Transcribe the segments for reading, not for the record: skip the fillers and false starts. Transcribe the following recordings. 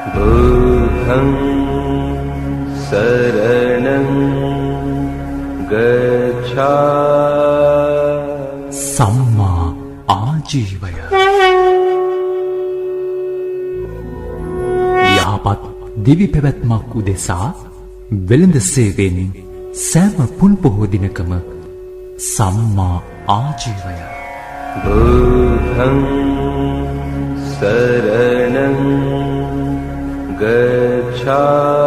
බුද්ධං සරණං ගච්ඡාමි. සම්මා ආජීවය යහපත් දිවි පැවැත්මක් උදෙසා වෙළඳ සේවයෙන් සෑම පුන් පොහෝ දිනකම සම්මා ආජීවය. බුද්ධං සරණං ගච්ඡාමි.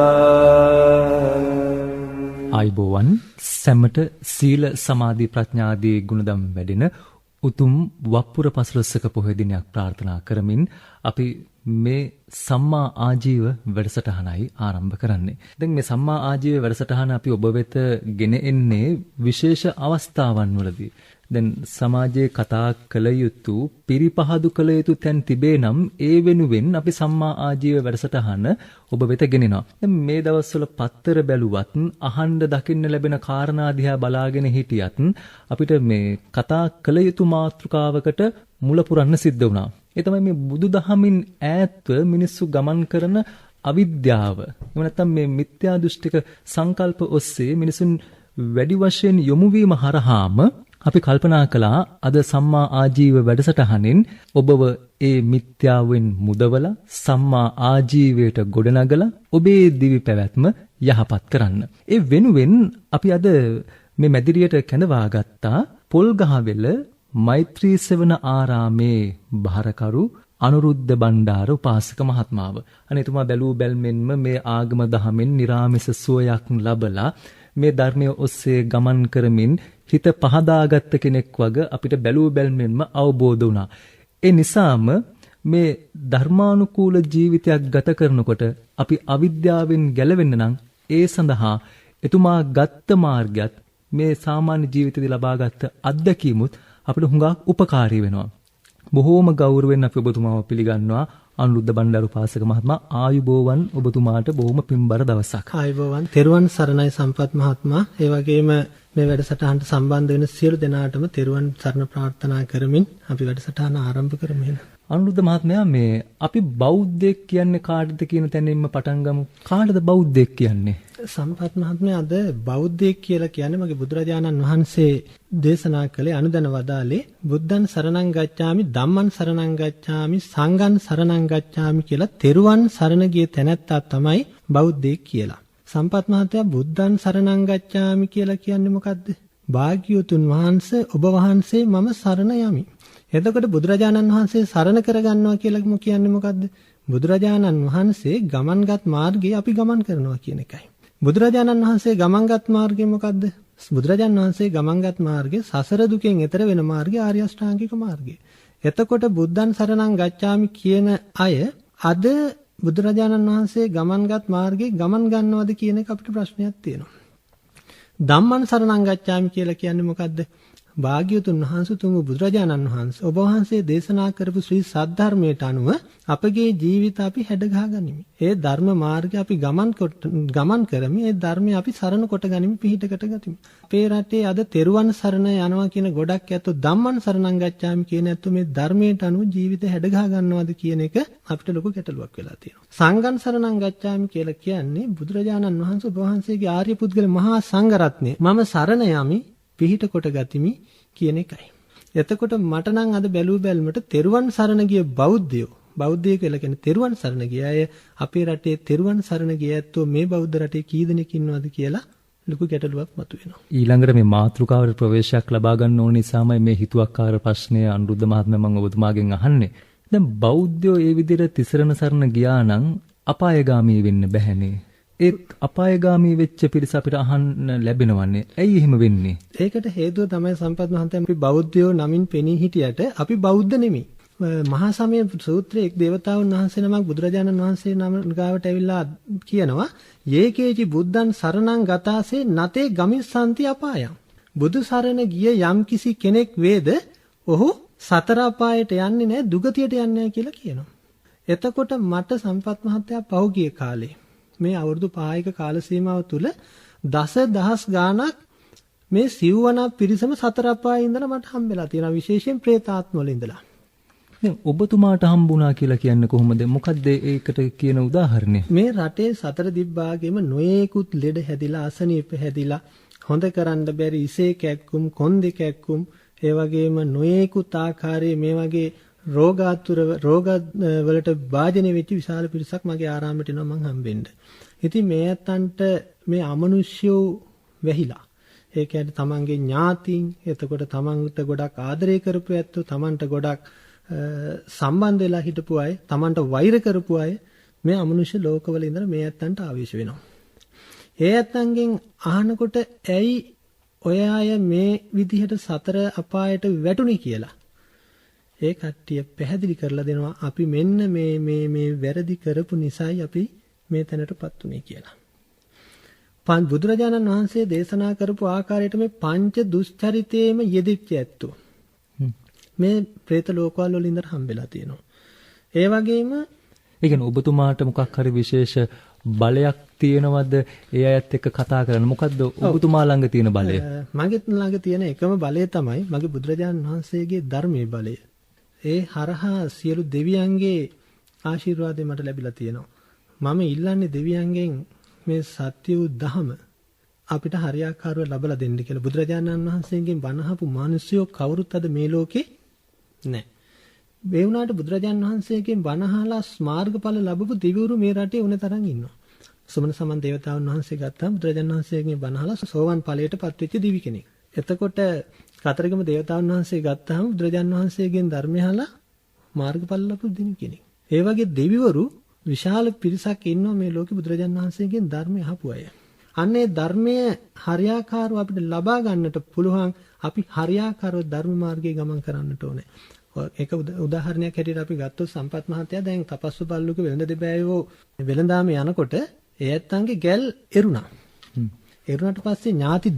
ආයුබෝවන් සැමට සීල සමාධි ප්‍රඥාදී ගුණධම් වැඩෙන උතුම් වප්පුර පසළොස්වක පොහොය දිනයක් ප්‍රාර්ථනා කරමින් අපි මේ සම්මා ආජීව වැඩසටහනයි ආරම්භ කරන්නේ. දැන් මේ සම්මා ආජීව වැඩසටහන අපි ඔබ වෙත ගෙන එන්නේ විශේෂ අවස්ථාවන් වලදී. දැන් සමාජයේ කතා කළ යුතු පිරිපහදු කළ යුතු තැන් තිබේ නම් ඒ වෙනුවෙන් අපි සම්මා ආජීව වැඩසටහන ඔබ වෙත ගෙනෙනවා. දැන් මේ දවස්වල පත්තර බැලුවත් අහන්න දකින්න ලැබෙන කාරණා දිහා බලාගෙන හිටියත් අපිට මේ කතා කළ යුතු මාතෘකාවකට මුල පුරන්න සිද්ධ වුණා. ඒ තමයි මේ බුදුදහමින් ඈත්ව මිනිස්සු ගමන් කරන අවිද්‍යාව. එහෙම නැත්නම් මේ මිත්‍යා දෘෂ්ටික සංකල්ප ඔස්සේ මිනිසුන් වැඩි වශයෙන් යොමු වීම හරහාම අපි කල්පනා කළා අද සම්මා ආජීව වැඩසටහනින් ඔබව ඒ මිත්‍යාවෙන් මුදවලා සම්මා ආජීවයට ගොඩනගලා ඔබේ දිවි පැවැත්ම යහපත් කරන්න. ඒ වෙනුවෙන් අපි අද මේ මැදිරියට කැඳවා ගත්තා පොල්ගහවෙල මෛත්‍රී සෙවණ ආරාමේ භාරකරු අනුරුද්ධ බණ්ඩාර උපාසක මහත්මාව. අනේ එතුමා බැලූ බැල්මෙන්ම මේ ආගම දහමෙන් නිරාමිස සුවයක් ලබලා මේ ධර්මයේ ඔස්සේ ගමන් කරමින් හිත පහදාගත්ත කෙනෙක් වගේ අපිට බැලූ බැල්මෙන්ම අවබෝධ වුණා. ඒ නිසාම මේ ධර්මානුකූල ජීවිතයක් ගත කරනකොට අපි අවිද්‍යාවෙන් ගැලවෙන්න නම් ඒ සඳහා එතුමා ගත්ත මාර්ගයත් මේ සාමාන්‍ය ජීවිතේදී ලබාගත් අත්දැකීමුත් අපිට හුඟක් උපකාරී වෙනවා. බොහෝම ගෞරවයෙන් අපි ඔබතුමාව පිළිගන්නවා අනුරුද්ධ බණ්ඩාර උපාසක මහත්මයා. ආයුබෝවන් ඔබතුමාට බොහොම පින්බර දවසක්. ආයුබෝවන්. තෙරුවන් සරණයි සම්පත් මහත්මයා. ඒ වගේම මේ වැඩසටහනට සම්බන්ධ වෙන සියලු දෙනාටම තෙරුවන් සරණ ප්‍රාර්ථනා කරමින් අපි වැඩසටහන ආරම්භ කරමු. අනුරුද්ධ මහත්මයා මේ අපි බෞද්ධයෙක් කියන්නේ කාටද කියන තැනින්ම පටන් ගමු. කාටද බෞද්ධයෙක් කියන්නේ? සම්පත් මහත්මයා අද බෞද්ධයෙක් කියලා කියන්නේ මගේ බුදුරජාණන් වහන්සේ දේශනා කළේ අනුදැන වදාලේ බුද්ධං සරණං ගච්ඡාමි ධම්මං සරණං ගච්ඡාමි සංඝං සරණං ගච්ඡාමි කියලා තෙරුවන් සරණ ගිය තැනැත්තා තමයි බෞද්ධයෙක් කියලා. සම්පත් මහත්තයා බුද්ධං සරණං ගච්ඡාමි කියලා කියන්නේ මොකද්ද? භාග්‍යවතුන් වහන්සේ ඔබ වහන්සේ මම සරණ යමි. එතකොට බුදුරජාණන් වහන්සේ සරණ කරගන්නවා කියලා කියන්නේ මොකද්ද? බුදුරජාණන් වහන්සේ ගමන්ගත් මාර්ගයේ අපි ගමන් කරනවා කියන එකයි. බුදුරජාණන් වහන්සේ ගමන්ගත් මාර්ගය මොකද්ද? බුදුරජාණන් වහන්සේ ගමන්ගත් මාර්ගය සසර දුකෙන් එතර වෙන මාර්ගය ආර්ය අෂ්ටාංගික මාර්ගය. එතකොට බුද්ධං සරණං ගච්ඡාමි කියන අය අද බුදුරජාණන් වහන්සේ ගමන්ගත් මාර්ගයේ ගමන් ගන්නවද කියන එක අපිට ප්‍රශ්නයක් තියෙනවා. ධම්මං සරණං ගච්ඡාමි කියලා කියන්නේ මොකද්ද? භාග්‍යවතුන් වහන්සේ තුමු බුදුරජාණන් වහන්සේ ඔබ වහන්සේ දේශනා කරපු ශ්‍රී සද්ධර්මයට අනුව අපගේ ජීවිත අපි හැඩගහ ගනිමු. ඒ ධර්ම මාර්ගය අපි ගමන් කරමු. ඒ ධර්මය අපි සරණ කොට ගනිමු, පිහිටකට ගතිමු. අපේ රටේ අද තෙරුවන් සරණ යනවා කියන ගොඩක් ඇත්තෝ ධම්මං සරණං ගච්ඡාමි කියන ඇත්තෝ මේ ධර්මයට අනුව ජීවිත හැඩගහ ගන්නවද කියන එක අපිට ලොකු ගැටලුවක් වෙලා තියෙනවා. සංඝං සරණං ගච්ඡාමි කියලා කියන්නේ බුදුරජාණන් වහන්සේ ඔබ වහන්සේගේ ආර්ය පුද්ගල මහා සංඝරත්නය මම සරණ යමි, පිහිට කොට ගතිමි කියන එකයි. එතකොට මට නම් අද බැලූ බැල්මට තෙරුවන් සරණ ගිය බෞද්ධයෝ කියලා කියන්නේ තෙරුවන් සරණ ගිය අය අපේ රටේ තෙරුවන් සරණ ගිය ඇත්තෝ මේ බෞද්ධ රටේ කී දෙනෙක් ඉන්නවද කියලා ලොකු ගැටලුවක් මතුවෙනවා. ඊළඟට මේ මාතෘකාවට ප්‍රවේශයක් ලබා ගන්න ඕන නිසාමයි මේ හිතුවක්කාර ප්‍රශ්නය අනුරුද්ධ මහත්මයා මම ඔබතුමාගෙන් අහන්නේ. දැන් බෞද්ධයෝ ඒ විදිහට තිසරණ සරණ ගියා නම් අපායගාමී වෙන්න බැහැනේ. ඒත් අපායගාමී වෙච්ච පිරිස අපිට අහන්න ලැබෙනවන්නේ. ඇයි එහෙම වෙන්නේ? ඒකට හේතුව තමයි සම්පත් මහත්තයා අපි බෞද්ධයෝ නමින් පෙනී හිටියට අපි බෞද්ධ නෙමෙයි. මහා සමය සූත්‍රයේ එක් දේවතාවුන් වහන්සේ නමක් බුදුරජාණන් වහන්සේ නම ගාවට ඇවිල්ලා කියනවා යේකේචි බුද්ධං සරණං ගතාසේ නතේ ගමිස්සanti අපායං. බුදු සරණ ගිය යම්කිසි කෙනෙක් වේද ඔහු සතර අපායට යන්නේ නැහැ, දුගතියට යන්නේ නැහැ කියලා කියනවා. එතකොට මට සම්පත් මහත්තයා පහුගිය කාලේ මේ අවුරුදු 5ක කාල සීමාව තුල දසදහස් ගාණක් මේ සිව්වන පිරිසම සතර අපායේ ඉඳලා මට හම්බෙලා තියෙනවා, විශේෂයෙන් പ്രേතාත්ම වල ඉඳලා. දැන් ඔබතුමාට හම්බුණා කියලා කියන්නේ කොහොමද? මොකද්ද ඒකට කියන උදාහරණය? මේ රටේ සතර දිබ්බාගෙම නොයේකුත් ලෙඩ හැදිලා අසනීප හැදිලා හොඳ කරන්න බැරි ඉසේ කැක්කුම් කොන්දේ කැක්කුම් ඒ වගේම නොයේකුත් ආකාරයේ මේ වගේ රෝග වලට භාජනය වෙච්ච විශාල පිරිසක් මගේ ආරාමයට එනවා මං හම්බෙන්න. ඉතින් මේ අතන්ට මේ අමනුෂ්‍යෝ වැහිලා ඒ කියන්නේ තමන්ගේ ඥාතීන් එතකොට තමන්ට ගොඩක් ආදරය කරපු ඇත්තෝ තමන්ට ගොඩක් සම්බන්ධ වෙලා හිටපු අය තමන්ට වෛර කරපු අය මේ අමනුෂ්‍ය ලෝකවල ඉඳලා මේ අතන්ට ආවේශ වෙනවා. ඒ අතන්ගෙන් අහනකොට ඇයි ඔය අය මේ විදිහට සතර අපායට වැටුනේ කියලා ඒ කට්ටිය පැහැදිලි කරලා දෙනවා අපි මෙන්න මේ වැරදි කරපු නිසායි අපි මේ තැනටපත් උනේ කියලා. බුදුරජාණන් වහන්සේ දේශනා කරපු ආකාරයට මේ පංච දුස්චරිතේම යෙදිච්ච ඇත්තෝ මේ പ്രേත ලෝකවල වල ඉඳන් හම්බෙලා තියෙනවා. ඒ වගේම ඒ කියන්නේ ඔබතුමාට මොකක් හරි විශේෂ බලයක් තියෙනවද ඒ අයත් එක්ක කතා කරන්න? මොකද්ද ඔබතුමා ළඟ තියෙන බලය? මගේ ළඟ තියෙන එකම බලය තමයි මගේ බුදුරජාණන් වහන්සේගේ ධර්මයේ බලය. ඒ හරහා සියලු දෙවියන්ගේ ආශිර්වාදය මට ලැබිලා තියෙනවා. මම ඉල්ලන්නේ දෙවියන්ගෙන් මේ සත්‍ය වූ ධහම අපිට හරියාකාරව ලබලා දෙන්න කියලා. බුදුරජාණන් වහන්සේගෙන් බණහපු මිනිස්සුયો කවුරුත් අද මේ ලෝකේ නැහැ. ඒ වුණාට බුදුරජාණන් වහන්සේගෙන් බණහලා මාර්ගඵල ලැබපු දෙවිවරු මේ රටේ උන තරම් ඉන්නවා. සුමන සමන් දේවතාවුන් වහන්සේ ගත්තාම බුදුරජාණන් වහන්සේගෙන් බණහලා සෝවන් ඵලයටපත් වෙච්ච දිවි කෙනෙක්. එතකොට කතරගම දේවතාවුන් වහන්සේ ගත්තාම බුදුරජාණන් වහන්සේගෙන් ධර්මය අහලා මාර්ගඵල ලැබපු දිවි කෙනෙක්. ඒ වගේ දෙවිවරු විශාල පිරිසක් ඉන්නවා මේ ලෝකේ බුදුරජාණන් වහන්සේගෙන් ධර්මය අහපු අය. අන්නේ ධර්මය හරියාකාරව අපිට ලබා ගන්නට පුළුවන් අපි හරියාකාරව ධර්ම මාර්ගයේ ගමන් කරන්නට ඕනේ. ඒක උදාහරණයක් හැටියට අපි ගත්තොත් සම්පත් මහත්තයා දැන් තපස්සු බල්ලුක වෙළඳ දෙබෑයෝ වෙළඳාම යනකොට ඒ ඇත්තන්ගේ ගැල් එරුණා. එරුණාට පස්සේ ඥාති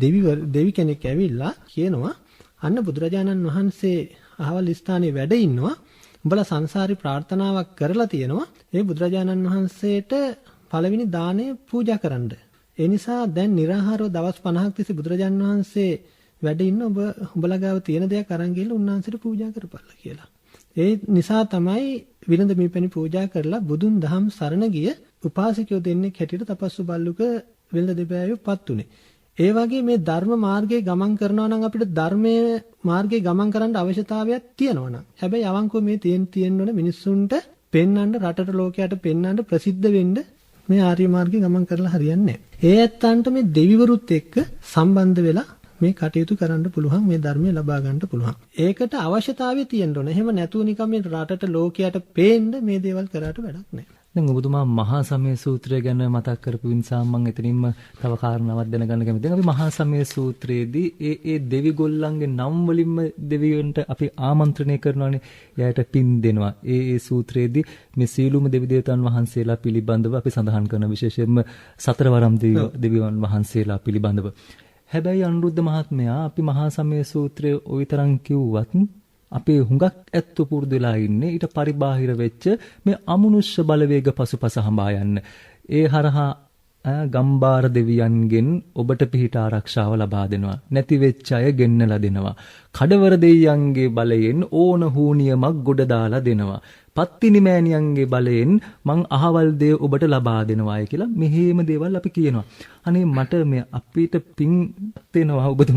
දෙවි කෙනෙක් ඇවිල්ලා කියනවා අන්න බුදුරජාණන් වහන්සේ අහවල් ස්ථානයේ වැඩ ඉන්නවා. උඹලා සංසාරේ ප්‍රාර්ථනාවක් කරලා තියෙනවා. ඒ බුදුරජාණන් වහන්සේට පළවෙනි දාණය පූජා කරන්න. ඒ නිසා දැන් निराහාරව දවස් 50ක් තිස්සේ බුදුරජාණන් වහන්සේ වැඩ ඉන්න උඹලා ගාව තියෙන දේක් අරන් ගිහලා උන්වහන්සේට පූජා කරපළා කියලා. ඒ නිසා තමයි විරඳ මීපැණි පූජා කරලා බුදුන් දහම් සරණ ගිය උපාසකයෝ දෙන්නෙක් හැටියට තපස්සු බල්ලුක වෙළඳ දෙබෑයෝපත් උනේ. ඒ වගේ මේ ධර්ම මාර්ගයේ ගමන් කරනවා නම් අපිට ධර්මයේ මාර්ගයේ ගමන් කරන්න අවශ්‍යතාවයක් තියෙනවා නම්. හැබැයි අවංකව මේ තියෙන්න ඕන මිනිස්සුන්ට පෙන්වන්න රටට ලෝකයට පෙන්වන්න ප්‍රසිද්ධ වෙන්න මේ ආර්ය මාර්ගයේ ගමන් කරලා හරියන්නේ නැහැ. ඒ ඇත්තන්ට මේ දෙවිවරුත් එක්ක සම්බන්ධ වෙලා මේ කටයුතු කරන්න පුළුවන් මේ ධර්මය ලබා ගන්න පුළුවන්. ඒකට අවශ්‍යතාවය තියෙන්න ඕන. එහෙම නැතුව නිකන් මේ රටට ලෝකයට පේන්න මේ දේවල් කරාට වැඩක් නැහැ. දැන් ඔබතුමා මහා සමය සූත්‍රය ගැන මතක් කරපු නිසා මම එතනින්ම තව කාරණාවක් දැනගන්න කැමතියි. දැන් අපි මහා සමය සූත්‍රයේදී ඒ දෙවිගොල්ලන්ගේ නම් වලින්ම දෙවියන්ට අපි ආමන්ත්‍රණය කරනවානේ. එයාට පින් දෙනවා. ඒ සූත්‍රයේදී මේ සීලුම දෙවි දේවතාවුන් වහන්සේලා පිළිබඳව අපි සඳහන් කරන විශේෂයෙන්ම සතරවරම් දෙවියන් වහන්සේලා පිළිබඳව. හැබැයි අනුරුද්ධ මහත්මයා අපි මහා සමය සූත්‍රය ওই තරම් කිව්වත් අපේ හුඟක් ඇත්තු පුරුදු වෙලා ඉන්නේ ඊට පරිබාහිර වෙච්ච මේ අමනුෂ්‍ය බලවේග පසුපස හඹා යන්න. ඒ හරහා ගම්බාර දෙවියන්ගෙන් ඔබට පිහිට ආරක්ෂාව ලබා දෙනවා. නැති වෙච්ච අය ගෙන්නලා දෙනවා. කඩවර දෙවියන්ගේ බලයෙන් ඕන හූනියමක් ගොඩ දාලා දෙනවා. පත්තිනි මෑණියන්ගේ බලයෙන් මං අහවල් දේ ඔබට ලබා දෙනවායි කියලා මෙහෙම දේවල් අපි කියනවා. අනේ මට මේ අපිට පිං දෙනවා ඔබට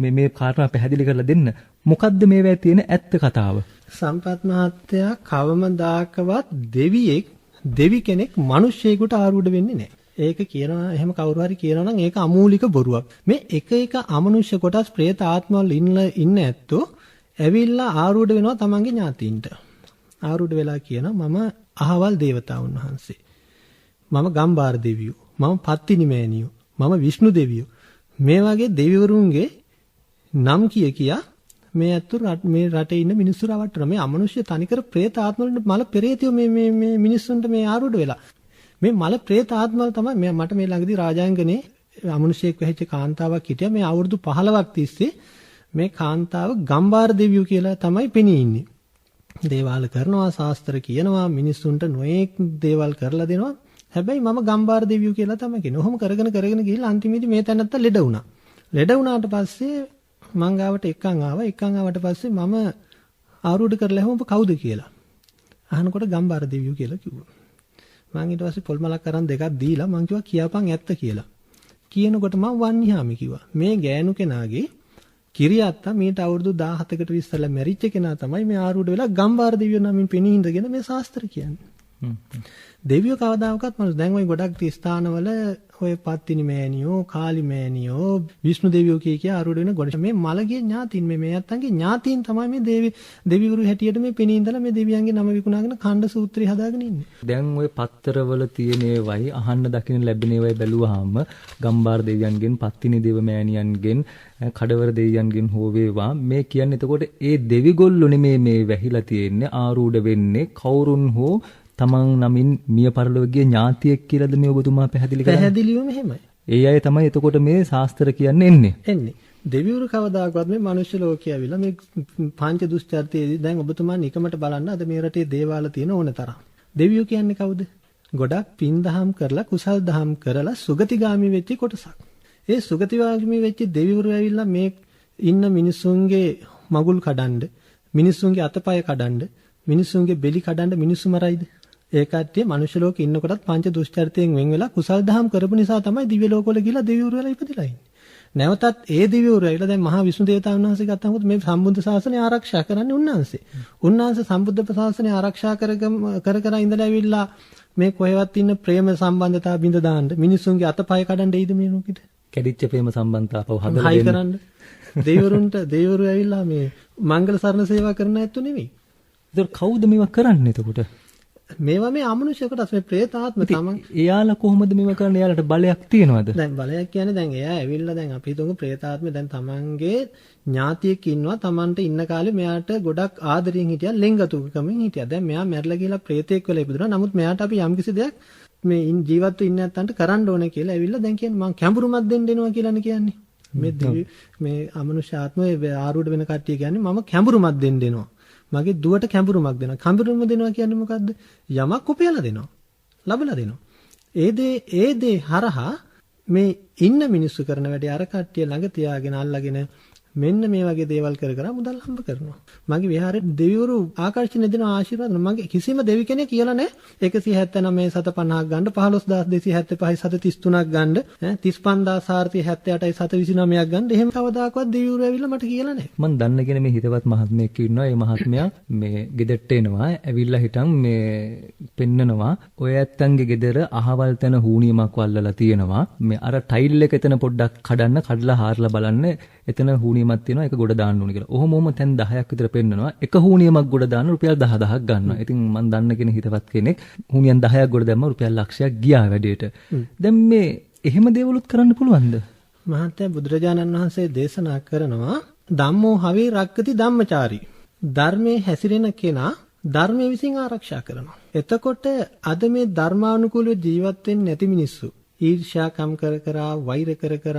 මේ කාරණා පැහැදිලි කරලා දෙන්න. මොකද්ද මේවැය තියෙන ඇත්ත කතාව? සම්පත් මහත්තයා කවමදාකවත් දෙවි කෙනෙක් මිනිස්සෙකුට ආරූඪ වෙන්නේ නැහැ. ඒක කියනවා එහෙම කවුරු හරි කියනවා නම් ඒක අමූලික බොරුවක්. මේ එක අමනුෂ්‍ය කොටස් പ്രേත ආත්මවල ඉන්න ඇත්තෝ ඇවිල්ලා ආරූඪ වෙනවා තමන්ගේ ඥාතීන්ට. ආරූඪ වෙලා කියනවා මම අහවල් දේවතාවුන් වහන්සේ. මම ගම්බාර දෙවියෝ. මම පත්තිනි මෑණියෝ. මම විෂ්ණු දෙවියෝ. මේ වගේ දෙවිවරුන්ගේ නම් කියා මේ අත්තු මේ රටේ ඉන්න මිනිස්සු රවට්ටන මේ අමනුෂ්‍ය තනිකර പ്രേත ආත්මවල මල පෙරේතයෝ මේ මිනිස්සුන්ට මේ ආරූඪ වෙලා මේ මල പ്രേත ආත්මවල තමයි මට මේ ළඟදී රාජාංගනේ අමනුෂ්‍යෙක් වෙච්ච කාන්තාවක් හිටියා මේ අවුරුදු 15ක් තිස්සේ මේ කාන්තාව ගම්බාර දෙවියෝ කියලා තමයි පෙනී ඉන්නේ. දේවාල කරනවා ශාස්ත්‍ර කියනවා මිනිස්සුන්ට නොඑක් දේවල් කරලා දෙනවා. හැබැයි මම ගම්බාර දෙවියෝ කියලා තමයි කියන්නේ. ඔහොම කරගෙන ගිහිල්ලා අන්තිමේදී මේ තැනත්ත ලෙඩ වුණා. ලෙඩ වුණාට පස්සේ මං ගාවට එක්කන් ආවා. එක්කන් ආවට පස්සේ මම ආරූඪ කරලා ඔබ කවුද කියලා. අහනකොට ගම්බාර දෙවියෝ කියලා කිව්වා. මම ඊට පස්සේ පොල් මලක් අරන් දෙකක් දීලා මම කිව්වා කියපන් ඇත්ත කියලා. කියනකොට මම වන්නිහාමි කිව්වා. මේ ගෑනු කෙනාගේ කිරියත්තා මීට අවුරුදු 17කට විස්සලා මැරිච්ච කෙනා තමයි මේ ආරූඪ වෙලා ගම්බාර දෙවියෝ නමින් පෙනී ඉඳගෙන මේ ශාස්ත්‍ර කියන්නේ. දෙවියෝ කවදාකවත් මම දැන් ওই ගොඩක් ස්ථානවල ඔය පත්තිනි මෑණියෝ, කාලි මෑණියෝ, විෂ්ණු දෙවියෝ කිය ආරූඪ වෙන ගොඩ මේ මලගේ ඥාතින් මේ අත්තන්ගේ ඥාතින් තමයි මේ දෙවිවරු හැටියට මේ පෙනී ඉඳලා මේ දෙවියන්ගේ නම විකුණාගෙන ඛණ්ඩ සූත්‍රය හදාගෙන ඉන්නේ. දැන් ওই පත්තරවල තියෙන ඒවයි අහන්න දකින්න ලැබෙන ඒවයි බැලුවාම ගම්බාර දෙවියන්ගෙන්, පත්තිනි දේව මෑණියන්ගෙන්, කඩවර දෙවියන්ගෙන් හෝ වේවා මේ කියන්නේ එතකොට ඒ දෙවිගොල්ලෝ නෙමේ මේ වැහිලා තියෙන්නේ ආරූඪ වෙන්නේ කවුරුන් හෝ තමන් නමින් මිය පරලොව ගිය ඥාතියෙක් කියලාද මේ ඔබතුමා පැහැදිලි කරන්නේ? පැහැදිලිවම එහෙමයි. ඒ අය තමයි එතකොට මේ ශාස්ත්‍ර කියන්නේ එන්නේ. දෙවිවරු කවදාකවත් මේ මනුෂ්‍ය ලෝකයේ ඇවිල්ලා මේ පංච දුෂ්චර්තයේදී දැන් ඔබතුමා නිකමට බලන්න අද මේ රටේ දේවාල තියෙන ඕන තරම්. දෙවියෝ කියන්නේ කවුද? ගොඩක් පින් දහම් කරලා කුසල් දහම් කරලා සුගතිගාමි වෙච්ච කොටසක්. ඒ සුගතිගාමි වෙච්ච දෙවිවරු ඇවිල්ලා මේ ඉන්න මිනිසුන්ගේ මගුල් කඩන්න, මිනිසුන්ගේ අතපය කඩන්න, මිනිසුන්ගේ බෙලි කඩන්න මිනිස්සු මරයිද? ඒ කට්ටිය මනුෂ්‍ය ලෝකේ ඉන්නකොටත් පංච දුෂ්චරිතයෙන් වෙන් වෙලා කුසල් දහම් කරපු නිසා තමයි දිව්‍ය ලෝකවල ගිහලා දෙවිවරු වෙලා ඉපදිලා ඉන්නේ. නැවතත් ඒ දෙවිවරු ඇවිල්ලා දැන් මහා විෂ්ණු දේවතාවුන් වහන්සේ ගත්තම මේ සම්බුද්ධ ශාසනය ආරක්ෂා කරන්නේ උන්වහන්සේ. උන්වහන්සේ සම්බුද්ධ ශාසනය ආරක්ෂා කර ඉඳලා ඇවිල්ලා මේ කොහෙවත් ඉන්න ප්‍රේම සම්බන්ධතා බිඳ දාන්න මිනිස්සුන්ගේ අතපය කඩන්න දෙයිද මේ ලෝකෙට? කැඩිච්ච ප්‍රේම සම්බන්ධතාව හදලා දෙන්න. දෙවිවරු ඇවිල්ලා මේ මංගල සරණ සේවා කරන ඇත්තෝ නෙවෙයි. ඒක කවුද මේවා කරන්නේ එතකොට? මේවා මේ අමනුෂ්‍ය කොටස් මේ പ്രേතාත්ම තමයි. එයාලා කොහොමද මේවා කරන්නේ? එයාලට බලයක් තියනවද? දැන් බලයක් කියන්නේ දැන් එයා ඇවිල්ලා දැන් අපි හිතමු പ്രേතාත්මය දැන් තමන්ගේ ඥාතියෙක් ඉන්නවා. තමන්ට ඉන්න කාලේ මෙයාට ගොඩක් ආදරෙන් හිටියා, ලෙන්ගතුකමින් හිටියා. දැන් මෙයා මැරලා ගිහලා പ്രേතෙක් වෙලා ඉපදුනා. නමුත් මෙයාට අපි යම්කිසි දෙයක් මේ ජීවත්ව ඉන්න නැත්තන්ට කරන්න ඕනේ කියලා ඇවිල්ලා දැන් කියන්නේ මං කැඹුරුමක් දෙන්න එනවා කියලානේ කියන්නේ. මේ අමනුෂ්‍ය ආත්මයේ ආරූඪ වෙන කට්ටිය කියන්නේ මම කැඹුරුමක් දෙන්න එනවා. මගේ දුවට කැඹුරුමක් දෙනවා. කැඹුරුම දෙනවා කියන්නේ මොකද්ද? යමක් උපයලා දෙනවා. ලබලා දෙනවා. ඒ දේ හරහා මේ ඉන්න මිනිස්සු කරන වැඩේ අර කට්ටිය ළඟ තියාගෙන අල්ලගෙන මෙන්න මේ වගේ දේවල් කර කර මුදල් හම්බ කරනවා. මගේ විහාරේ දෙවිවරු ආකර්ෂණ දෙන ආශිර්වාද මගේ කිසිම දෙවි කෙනෙක් කියලා නැහැ. 179 750ක් ගන්න 15275 733ක් ගන්න 35478යි 729ක් ගන්න. එහෙම කවදාකවත් දෙවිවරු ඇවිල්ලා මට කියලා නැහැ. මම දන්න කෙනෙක් මේ හිතවත් මහත්මයෙක් ඉන්නවා. ඒ මහත්මයා මේ ගෙදරට එනවා. ඇවිල්ලා හිටන් මේ පෙන්නනවා. ඔය ඇත්තන්ගේ ගෙදර අහවල් තැන හූනියමක් වල්ලලා තියෙනවා. මේ අර ටයිල් එක එතන පොඩ්ඩක් කඩලා හාරලා බලන්න. එතන හූනියමක් තියෙනවා. ඒක ගොඩ දාන්න ඕනේ කියලා. ඔහොම තැන් 10ක් විතර පෙන්නනවා. එක හූනියමක් ගොඩ දාන්න රුපියල් 10000ක් ගන්නවා. ඉතින් මම දන්න කෙනෙක් හිතවත් කෙනෙක් හූනියන් 10ක් ගොඩ දැම්ම රුපියල් ලක්ෂයක් ගියා වැඩේට. දැන් මේ එහෙම දේවලුත් කරන්න පුළුවන්ද? මහත්තයා බුදුරජාණන් වහන්සේ දේශනා කරනවා ධම්මෝ හවේ රක්කති ධම්මචාරී. ධර්මයේ හැසිරෙන කෙනා ධර්මයේ විසින් ආරක්ෂා කරනවා. එතකොට අද මේ ධර්මානුකූලව ජීවත් වෙන්නේ නැති මිනිස්සු ඊර්ෂ්‍යාකම් කර වෛර කර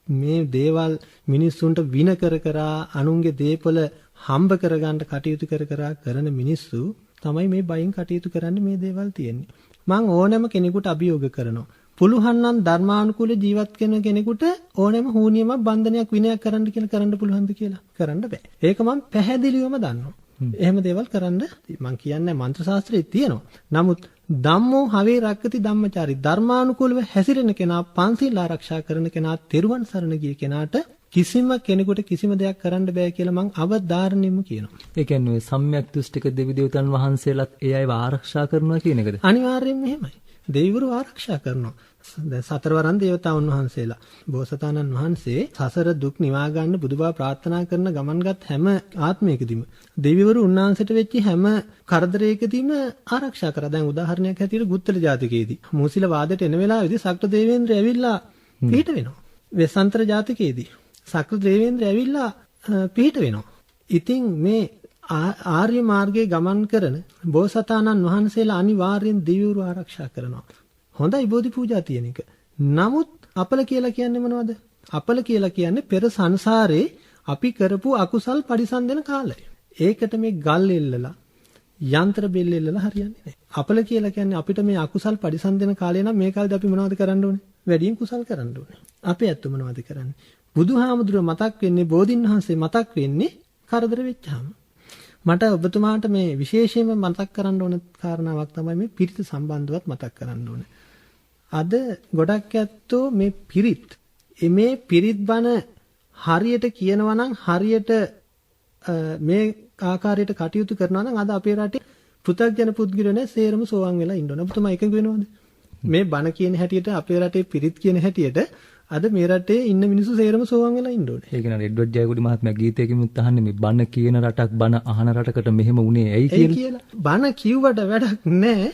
මේ දේවල් මිනිස්සුන්ට වින කර අනුන්ගේ දේපල හම්බ කරගන්න කටයුතු කරන මිනිස්සු තමයි මේ බයින් කටයුතු කරන්නේ මේ දේවල් තියෙන්නේ. මම ඕනෑම කෙනෙකුට අභියෝග කරනවා. පුළුවන් නම් ධර්මානුකූල ජීවත් වෙන කෙනෙකුට ඕනෑම හෝනියමක් බන්ධනයක් විනයක් කරන්න කියලා කරන්න පුළුවන්ද කියලා? කරන්න බෑ. ඒක මම පැහැදිලිවම දන්නවා. එහෙම දේවල් කරන්න මම කියන්නේ මන්ත්‍ර ශාස්ත්‍රයේ තියෙනවා. නමුත් ධම්මෝ හවේ රක්කති ධම්මචාරී ධර්මානුකූලව හැසිරෙන කෙනා පන්සිල් ආරක්ෂා කරන කෙනා තෙරුවන් සරණ ගිය කෙනාට කිසිම කෙනෙකුට කිසිම දෙයක් කරන්න බෑ කියලා මං අවධාරණයෙන්ම කියනවා. ඒ කියන්නේ සම්‍යක් දෘෂ්ටික දෙවි දේවතාවුන් වහන්සේලාත් ඒ අයව ආරක්ෂා කරනවා කියන එකද? අනිවාර්යයෙන්ම එහෙමයි. දෙවිවරු ආරක්ෂා කරනවා. දැන් සතරවරන් දේවතාවුන් වහන්සේලා බෝසතාණන් වහන්සේ සසර දුක් නිවා ගන්න බුදුබව ප්‍රාර්ථනා කරන ගමන්ගත් හැම ආත්මයකදීම දෙවිවරු උන්වහන්සේට වෙච්ච හැම කරදරයකදීම ආරක්ෂා කරා. දැන් උදාහරණයක් හැටියට ගුත්තල ජාතකයේදී මූසිල වාදයට එන වෙලාවේදී සක්‍ර දේවේන්ද්‍රය ඇවිල්ලා පිහිට වෙනවා. වෙස්සන්තර ජාතකයේදී සක්‍ර දේවේන්ද්‍රය ඇවිල්ලා පිහිට වෙනවා. ඉතින් මේ ආර්ය මාර්ගයේ ගමන් කරන බෝසතාණන් වහන්සේලා අනිවාර්යෙන් දෙවිවරු ආරක්ෂා කරනවා. හොඳයි බෝධි පූජා තියෙන එක. නමුත් අපල කියලා කියන්නේ මොනවද? අපල කියලා කියන්නේ පෙර සංසාරේ අපි කරපු අකුසල් පරිසම් දෙන කාලය. ඒකට මේ ගල් එල්ලලා යන්ත්‍ර බෙල් එල්ලලා හරියන්නේ නැහැ. අපල කියලා කියන්නේ අපිට මේ අකුසල් පරිසම් දෙන කාලේ නම් මේ කාලේදී අපි මොනවද කරන්න ඕනේ? වැඩියෙන් කුසල් කරන්න ඕනේ. අපි ඇත්ත මොනවද කරන්නේ? බුදුහාමුදුරුවෝ මතක් වෙන්නේ බෝධින් වහන්සේ මතක් වෙන්නේ කරදර වෙච්චාම. මට ඔබතුමාට මේ විශේෂයෙන්ම මතක් කරන්න ඕන කාරණාවක් තමයි මේ පිරිත සම්බන්ධවත් මතක් කරන්න ඕනේ. අද ගොඩක් ඇත්තෝ මේ පිරිත් බණ හරියට කියනවා නම් හරියට මේ ආකාරයට කටයුතු කරනවා නම් අද අපේ රටේ පෘථග්ජන පුද්ගලයෝ සේරම සෝවාන් වෙලා ඉන්න ඕන. ඔබතුමා එකඟ වෙනවද? මේ බණ කියන හැටියට අපේ රටේ පිරිත් කියන හැටියට අද මේ රටේ ඉන්න මිනිස්සු සේරම සෝවාන් වෙලා ඉන්න ඕනේ. ඒක නේද එඩ්වඩ් ජයකොඩි මහත්මයා ගීතයකින්ත් අහන්නේ මේ බණ කියන රටක් බණ අහන රටකට මෙහෙම වුණේ ඇයි කියලා. බණ කිව්වට වැඩක් නැහැ.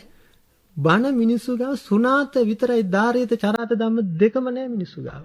බණ මිනිස්සු ගාව සුණාත විතරයි ධාරේත චරාත ධම්ම දෙකම නැහැ මිනිස්සු ගාව.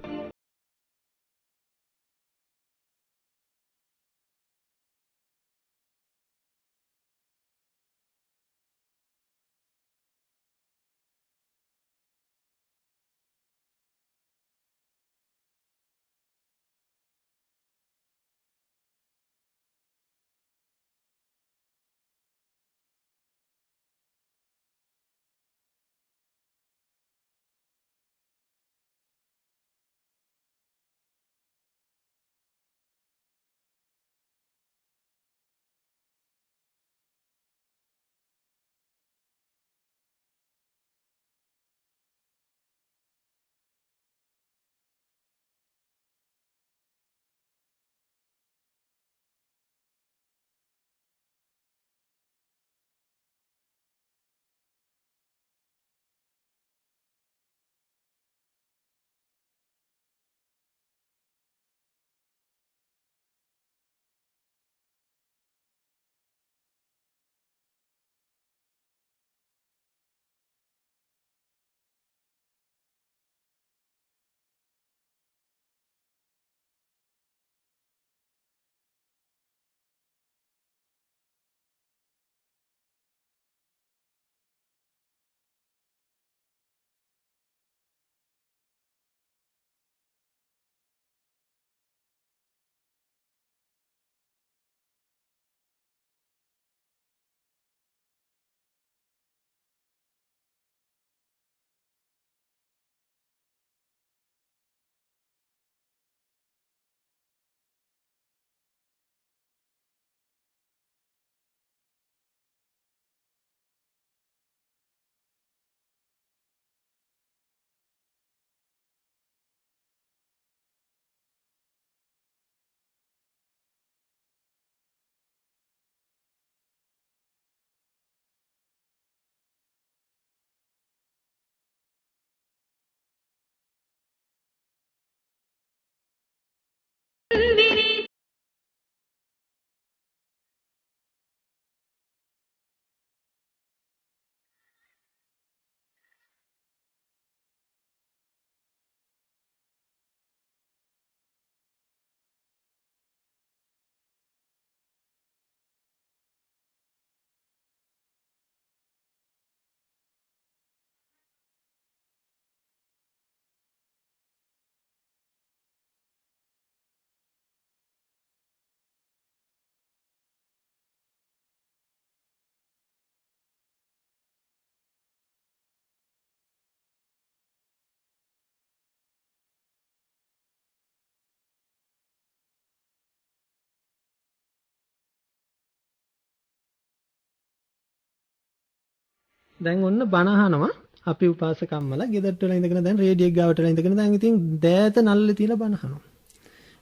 දැන් ඔන්න බණ අහනවා අපි උපාසකම්මලා ගෙදරට වෙලා ඉඳගෙන දැන් රේඩියෝ එක ගාවට වෙලා ඉඳගෙන දැන් ඉතින් දෑත නල්ලේ තියලා බණ අහනවා.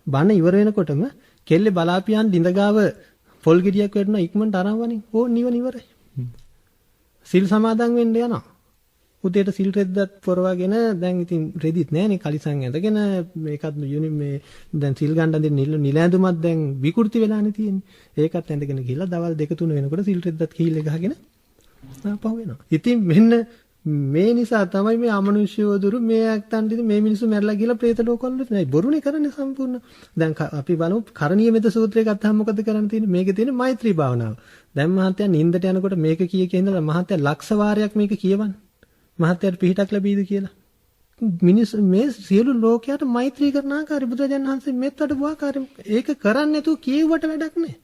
බණ ඉවර වෙනකොටම කෙල්ලේ බලාපියන් ළිඳ ගාව පොල් ගෙඩියක් වැටුණා ඉක්මනට අරන් වනින්. ඕ නිවන ඉවරයි. සිල් සමාදන් වෙන්න යනවා. උදේට සිල් රෙද්දත් පොරවගෙන දැන් ඉතින් රෙදිත් නෑනේ කලිසම් ඇඳගෙන මේකත් මේ දැන් සිල් ගන්න දෙන්න නිල ඇඳුමක් දැන් විකෘති වෙලානේ තියෙන්නේ. ඒකත් ඇඳගෙන ගිහලා දවල් 2-3 වෙනකොට සිල් රෙද්දත් කීලේ ගහගෙන ආපහු වෙනවා. ඉතින් මෙන්න මේ නිසා තමයි මේ අමනුෂ්‍යව දුරු මේ ඇත්තන්ට මේ මිනිස්සු මැරලා ගිහලා പ്രേත ලෝකවල නෑ බොරුනේ කරන්නේ සම්පූර්ණ. දැන් අපි බලමු කරණීය මෙත සූත්‍රය ගත්තාම මොකද කරන්න තියෙන්නේ? මේකේ තියෙන මෛත්‍රී භාවනාව. දැන් මහත්තයා නින්දට යනකොට මේක කිය ඉඳලා මහත්තයා ලක්ෂ වාරයක් මේක කියවන්න. මහත්තයාට පිහිටක් ලැබීද කියලා. මිනිස් මේ සියලු ලෝකයට මෛත්‍රී කරන ආකාරය බුදුරජාණන් වහන්සේ මෙත් වඩපු ආකාරය ඒක කරන්නේ නැතුව කියුවට වැඩක් නෑ.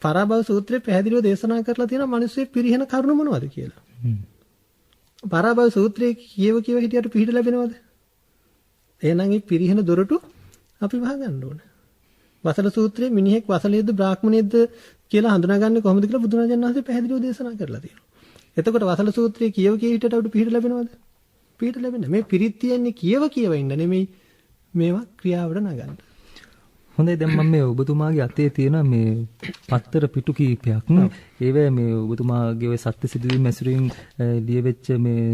පරාභව සූත්‍රයේ පැහැදිලිව දේශනා කරලා තියෙනවා මිනිස්සේ පිරිහෙන කරුණ මොනවද කියලා. පරාභව සූත්‍රයේ කියව හිටියට පිහිට ලැබෙනවද? එහෙනම් මේ පිරිහෙන දොරටු අපි වහගන්න ඕන. වසල සූත්‍රයේ මිනිහෙක් වසලයේද බ්‍රාහ්මණයෙක්ද කියලා හඳුනාගන්නේ කොහොමද කියලා බුදුරජාණන් වහන්සේ පැහැදිලිව දේශනා කරලා තියෙනවා. එතකොට වසල සූත්‍රයේ කියව හිටට අපිට පිළිහිට ලැබෙනවද? පිළිහිට ලැබෙන්නේ. මේ පිරිත් තියෙන්නේ කියව ඉන්න නෙමෙයි මේවා ක්‍රියාවට නගන්න. හොඳයි දැන් මම මේ ඔබතුමාගේ අතේ තියෙන මේ පත්තර පිටු කීපයක්. ඒවැ මේ ඔබතුමාගේ ඔය සත්‍ය සිදුවීම් ඇසුරින් ලියවෙච්ච මේ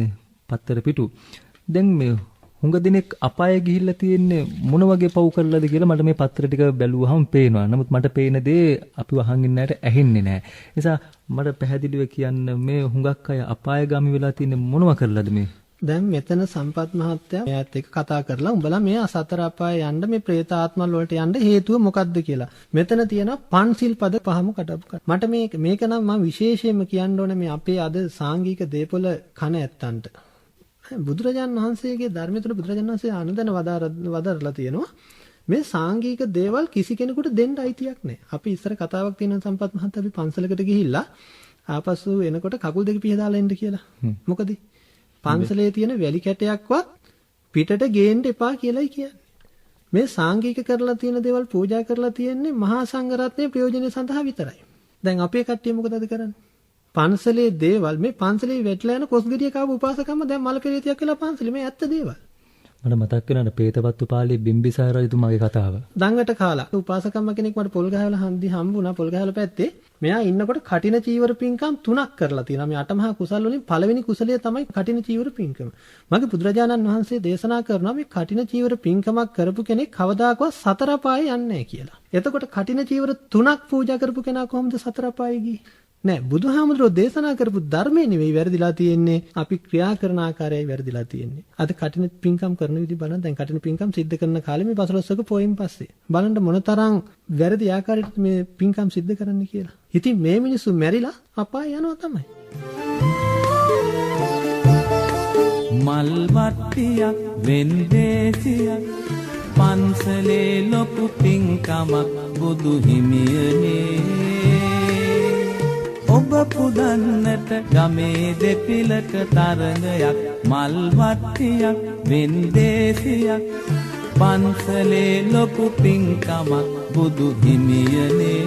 පත්තර පිටු. දැන් මේ හුඟ දිනෙක අපාය ගිහිල්ලා තියෙන්නේ මොන වගේ පව් කරලාද කියලා මට මේ පත්තර ටික බැලුවහම පේනවා. නමුත් මට පේන දේ අපි වහන් ඉන්නට ඇහෙන්නේ නැහැ. ඒ නිසා මට පැහැදිලිව කියන්න මේ හුඟක් අය අපායগামী වෙලා තියෙන්නේ මොනවා කරලාද මේ? දැන් මෙතන සම්පත් මහත්තයා එයාත් එක්ක කතා කරලා උඹලා මේ අසතර අපාය යන්න මේ പ്രേත ආත්මල් වලට යන්න හේතුව මොකක්ද කියලා. මෙතන තියෙන පන්සිල් පද පහම කටපු. මට මේක නම් මම විශේෂයෙන්ම කියන්න ඕනේ මේ අපේ අද සාංගික දේපොළ කන ඇත්තන්ට. බුදුරජාණන් වහන්සේගේ ධර්මය තුළ බුදුරජාණන් වහන්සේ අනුදැන වදාරලා තියෙනවා මේ සාංගික දේවල් කිසි කෙනෙකුට දෙන්න අයිතියක් නැහැ. අපි ඉස්සර කතාවක් තියෙන සම්පත් මහත්තයා අපි පන්සලකට ගිහිල්ලා ආපසු එනකොට කකුල් දෙක පිහදාලා එන්න කියලා. මොකද පන්සලේ තියෙන වැලි කැටයක්වත් පිටට ගේන්න එපා කියලායි කියන්නේ. මේ සාංගික කරලා තියෙන දේවල් පූජා කරලා තියෙන්නේ මහා සංඝරත්නයේ ප්‍රයෝජනෙ සඳහා විතරයි. දැන් අපේ කට්ටිය මොකදද කරන්නේ? පන්සලේ දේවල් මේ පන්සලේ වැටලා යන කොස්ගිරිය කාව උපාසකම්ම දැන් මල පෙරේතියක් කියලා පන්සලේ මේ ඇත්ත දේවල්. මට මතක් වෙනවා පේතවත්තු පාළියේ බිම්බිසාර රජතුමාගේ කතාව. දඟට කාලා උපාසකම්ම කෙනෙක් මට පොල් ගහවල හන්දි හම්බුණා. පොල් ගහවල පැත්තේ මෙයා ඉන්නකොට කටින චීවර පින්කම් 3ක් කරලා තියෙනවා. මේ අටමහා කුසල් වලින් පළවෙනි කුසලය තමයි කටින චීවර පින්කම. මගේ බුදුරජාණන් වහන්සේ දේශනා කරනවා මේ කටින චීවර පින්කමක් කරපු කෙනෙක් කවදාකවත් සතර අපායේ යන්නේ නැහැ කියලා. එතකොට කටින චීවර 3ක් පූජා කරපු කෙනා කොහොමද සතර අපායේ ගියේ? නෑ බුදුහාමුදුරෝ දේශනා කරපු ධර්මයේ නෙවෙයි වැරදිලා තියෙන්නේ. අපි ක්‍රියා කරන ආකාරයයි වැරදිලා තියෙන්නේ. අද කටින පින්කම් කරන විදිහ බලන්න. දැන් කටින පින්කම් සිද්ධ කරන කාලේ මේ 15ක පොයින් පස්සේ බලන්න මොනතරම් වැරදි ආකාරයට මේ පින්කම් සිද්ධ කරන්නේ කියලා. ඉතින් මේ මිනිස්සු මැරිලා අපාය යනවා තමයි. මල් වට්ටියක් වෙන්දේසියක් පන්සලේ ලොකු පින්කමක් බුදු හිමියනේ ඔබ පුදන්නට ගමේ දෙපිලක තරඟයක් මල් වට්ටියක් වෙන්දේසියක් පන්සලේ ලොකු පින්කමක් බුදු හිමියනේ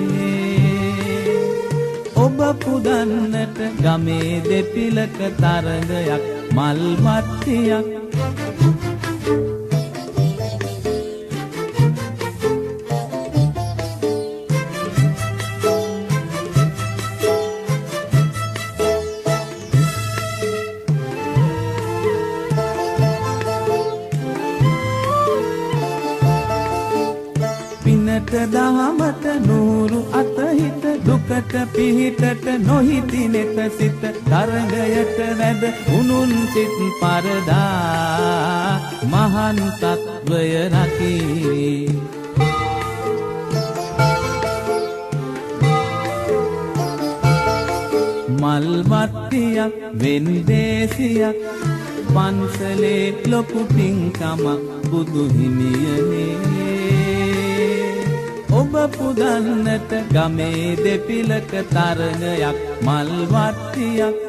ඔබ පුදන්නට ගමේ දෙපිලක තරඟයක් මල් වට්ටියක් දහමට නూరు අතහිත දුකට පිහිටට නොහිති නෙත සිත තරඟයට වැද උනුන් සිත් පරදා මහන් තත්වය රකී මල් වට්ටියක් වෙන්දේසියක් පන්සලේ ලොකු පින්කමක් බුදු හිමියනේ ඔබ පුදන්නට ගමේ දෙපිලක තරඟයක් මල් වට්ටියක්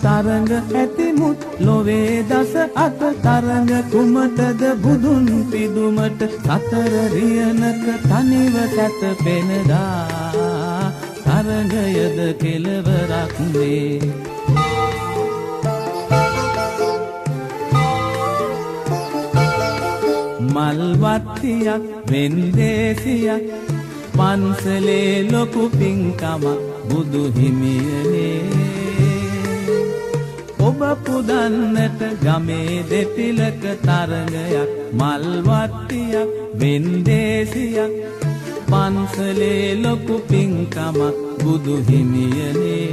තරඟ ඇතිමුත් ලොවේ දස අත තරඟ කුමටද බුදුන් පිදුමට සතර රියනක තනිව සැතපෙනදා තරඟයද කෙලවරක් වේ මල් වට්ටියක් වෙන්දේසියක් පන්සලේ ලොකු පින්කමක් බුදු හිමියනේ ඔබ පුදන්නට ගමේ දෙපිලක තරඟයක් මල් වට්ටියක් වෙන්දේසියක් පන්සලේ ලොකු පින්කමක් බුදු හිමියනේ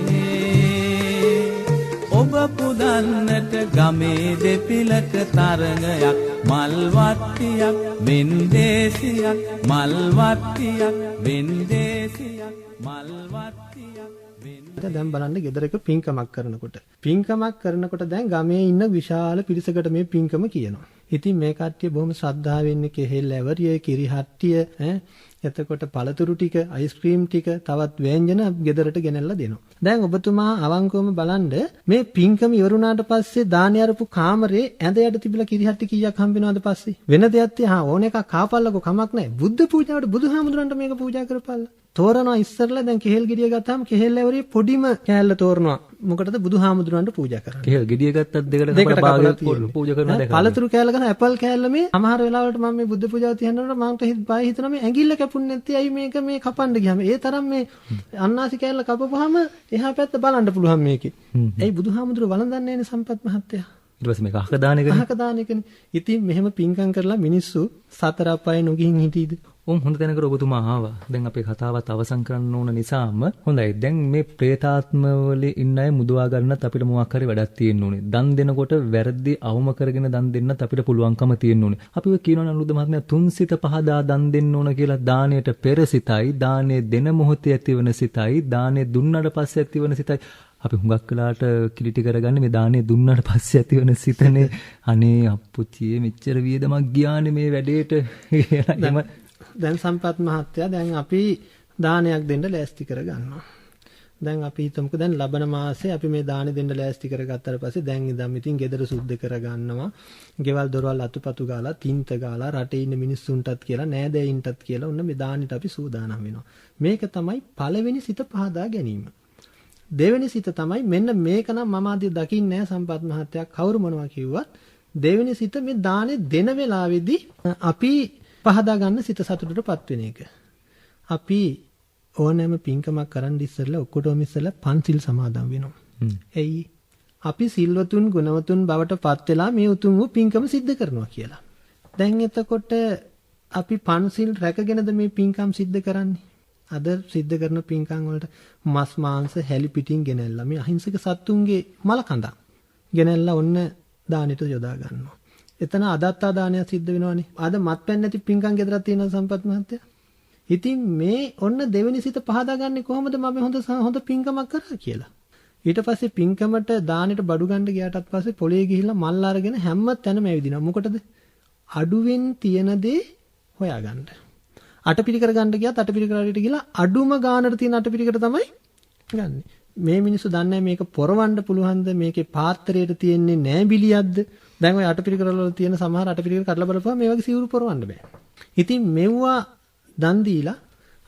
ඔබ පුදන්නට ගමේ දෙපිලක තරඟයක් මල් වට්ටියක් වෙන්දේසියක් මල් වට්ටියක් වෙන්දේසියක් මල් වට්ටියක් දැන් බලන්න ගෙදරක පින්කමක් කරනකොට දැන් ගමේ ඉන්න විශාල පිරිසකට මේ පින්කම කියනවා. ඉතින් මේ කට්ටිය බොහොම ශ්‍රද්ධාවෙන් කෙහෙල් ඇවරිය, කිරි හට්ටිය, එතකොට පළතුරු ටික, අයිස්ක්‍රීම් ටික, තවත් ව්‍යංජන ගෙදරට ගෙනල්ලා දෙනවා. දැන් ඔබතුමා අවංකවම බලන්න මේ පින්කම ඉවරුණාට පස්සේ දානේ අරපු කාමරේ ඇඳ යට තිබිලා කිරි හට්ටි කීයක් හම්බ වෙනවද පස්සේ? වෙන දෙයක් තියා ඕන එකක් කාපල්ලකෝ කමක් නැහැ. බුද්ධ පූජාවට බුදුහාමුදුරන්ට මේක පූජා කරපල්ලා. තෝරනවා ඉස්සරලා දැන් කෙහෙල් ගෙඩිය ගත්තාම කෙහෙල් ඇවරිය පොඩිම කෑල්ල තෝරනවා. මොකටද බුදුහාමුදුරන්ට පූජා කරන්නේ. කෙහෙල් ගෙඩිය ගත්තත් දෙකට භාගයක් පූජා කරනවා දැක්කා. පළතුරු කෑල්ල ගන්න ඇපල් කෑල්ල මේ සමහර වෙලාවලට මම මේ බුද්ධ පූජාව තියනකොට මම බය හිතනවා මේ ඇඟිල්ල කැපුන්නේ නැති ඇයි මේක මේ කපන්න ගියාම ඒ තරම් මේ අන්නාසි කෑල්ල කපපුවාම එහා පැත්ත බලන්න පුළුවන් මේකේ. ඇයි බුදුහාමුදුරුවෝ වළඳන්නේ නැන්නේ සම්පත් මහත්තයා? ඊට පස්සේ මේක අහක දාන එකනේ. අහක දාන එකනේ. ඉතින් මෙහෙම පින්කම් කරලා මිනිස්සු සතර අපායේ නොගිහින් හිටියද? හොඳ තැනකට ඔබතුමා ආවා. දැන් අපේ කතාවත් අවසන් කරන්න ඕන නිසාම හොඳයි. දැන් මේ പ്രേතාත්මවල ඉන්න අය මුදවා ගන්නත් අපිට මොකක් හරි වැඩක් තියෙන්න ඕනේ. දන් දෙනකොට වැරදි අවම කරගෙන දන් දෙන්නත් අපිට පුළුවන්කම තියෙන්න ඕනේ. අපි ඔය කියනවා නළුද මහත්මයා තුන්සිත පහදා දන් දෙන්න ඕන කියලා. දාණයට පෙර සිතයි, දාණය දෙන මොහොතේ ඇතිවන සිතයි, දාණය දුන්නාට පස්සේ ඇතිවන සිතයි. අපි හුඟක් වෙලාට කිලිටි කරගන්නේ මේ දාණය දුන්නාට පස්සේ ඇතිවන සිතනේ. අනේ අප්පුච්චියේ මෙච්චර වියදමක් ගියානේ මේ වැඩේට කියලා. දැන් සම්පත් මහත්තයා දැන් අපි දානයක් දෙන්න ලෑස්ති කරගන්නවා. දැන් අපි හිතමුකෝ දැන් ලබන මාසේ අපි මේ දානෙ දෙන්න ලෑස්ති කරගත්තාට පස්සේ දැන් ඉඳන් ඉතින් ගෙදර සුද්ධ කරගන්නවා. ගෙවල් දොරවල් අතුපතු ගාලා, තින්ත ගාලා, රටේ ඉන්න මිනිස්සුන්ටත් කියලා, නෑදෑයින්ටත් කියලා ඔන්න මේ දානෙට අපි සූදානම් වෙනවා. මේක තමයි පළවෙනි සිත පහදා ගැනීම. දෙවෙනි සිත තමයි මෙන්න මේක නම් මම ආදී දකින්නේ නැහැ සම්පත් මහත්තයා කවුරු මොනවා කිව්වත් දෙවෙනි සිත මේ දානෙ දෙන වෙලාවේදී අපි පහදා ගන්න සිත සතුටටපත් වෙන එක. අපි ඕනෑම පින්කමක් කරන් ඉස්සෙල්ලා ඔක්කොටම ඉස්සෙල්ලා පන්සිල් සමාදන් වෙනවා. එයි අපි සිල්වතුන් ගුණවතුන් බවට පත් වෙලා මේ උතුම් වූ පින්කම සිද්ධ කරනවා කියලා. දැන් එතකොට අපි පන්සිල් රැකගෙනද මේ පින්කම් සිද්ධ කරන්නේ? අද සිද්ධ කරන පින්කම් වලට මස් මාංශ හැලි පිටින් ගෙනල්ලා මේ අහිංසක සත්තුන්ගේ මල කඳක් ගෙනල්ලා ඔන්න දානෙට යොදා ගන්නවා. එතන අදත්තා දානයක් සිද්ධ වෙනවනේ. අද මත්පැන් නැති පින්කම් ගෙදරක් තියෙන සම්පත් මහත්තයා. ඉතින් මේ ඔන්න දෙවෙනි සිත පහදාගන්නේ කොහොමද මම හොඳ පින්කමක් කරා කියලා. ඊට පස්සේ පින්කමට දානෙට බඩු ගන්න ගියාටත් පස්සේ පොලේ ගිහිල්ලා මල් අරගෙන හැම තැනම ඇවිදිනවා. මොකටද? අඩුවෙන් තියෙන දේ හොයාගන්න. අටපිරිකර ගන්න ගියත් අටපිරිකරට ගිහලා අඩුම ගානට තියෙන අටපිරිකර තමයි ගන්න. මේ මිනිස්සු දන්නේ මේක පොරවන්න පුළුවන්ද? මේකේ පාත්‍රයට තියෙන්නේ නෑබිලියක්ද? දැන් ඔය අටපිරිකර වල තියෙන සමහර අටපිරිකර කඩලා බලපුවම මේ වගේ සිවුරු පොරවන්න බෑ. ඉතින් මෙව්වා දන් දීලා